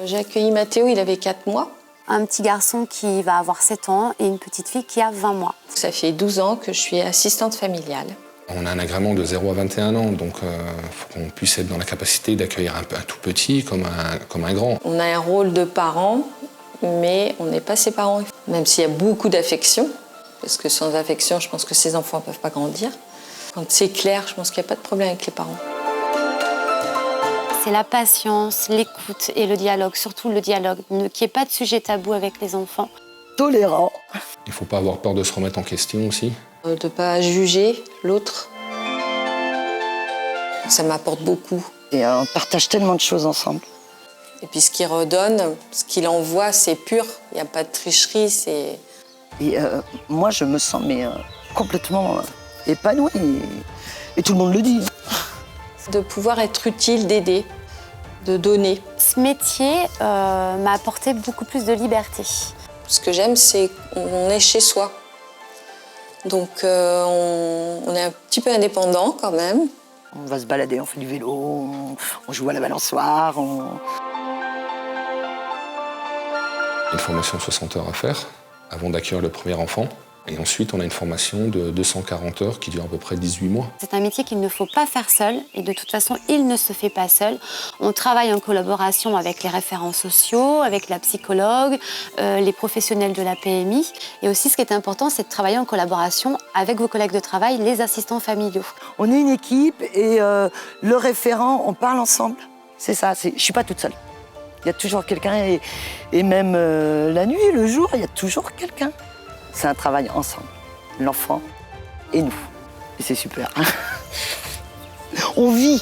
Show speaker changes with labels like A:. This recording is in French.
A: J'ai accueilli Mathéo, il avait 4 mois.
B: Un petit garçon qui va avoir 7 ans et une petite fille qui a 20 mois.
A: Ça fait 12 ans que je suis assistante familiale.
C: On a un agrément de 0 à 21 ans, donc il faut qu'on puisse être dans la capacité d'accueillir un tout petit comme un grand.
A: On a un rôle de parent, mais on n'est pas ses parents. Même s'il y a beaucoup d'affection, parce que sans affection, je pense que ces enfants ne peuvent pas grandir. Quand c'est clair, je pense qu'il n'y a pas de problème avec les parents.
B: C'est la patience, l'écoute et le dialogue, surtout le dialogue, qu'il n'y ait pas de sujet tabou avec les enfants.
D: Tolérant.
C: Il ne faut pas avoir peur de se remettre en question aussi.
A: De ne pas juger l'autre. Ça m'apporte beaucoup.
D: Et on partage tellement de choses ensemble.
A: Et puis ce qu'il redonne, ce qu'il envoie, c'est pur. Il n'y a pas de tricherie, c'est...
D: Et moi, je me sens complètement épanouie. Et tout le monde le dit.
A: De pouvoir être utile, d'aider, de donner.
B: Ce métier m'a apporté beaucoup plus de liberté.
A: Ce que j'aime, c'est qu'on est chez soi. Donc on est un petit peu indépendant quand même.
D: On va se balader, on fait du vélo, on joue à la balançoire.
C: Une formation de 60 heures à faire avant d'accueillir le premier enfant. Et ensuite, on a une formation de 240 heures qui dure à peu près 18 mois.
B: C'est un métier qu'il ne faut pas faire seul et de toute façon, il ne se fait pas seul. On travaille en collaboration avec les référents sociaux, avec la psychologue, les professionnels de la PMI. Et aussi, ce qui est important, c'est de travailler en collaboration avec vos collègues de travail, les assistants familiaux.
D: On est une équipe et le référent, on parle ensemble. C'est ça, je ne suis pas toute seule. Il y a toujours quelqu'un et même la nuit, le jour, il y a toujours quelqu'un. C'est un travail ensemble, l'enfant et nous. Et c'est super. On vit.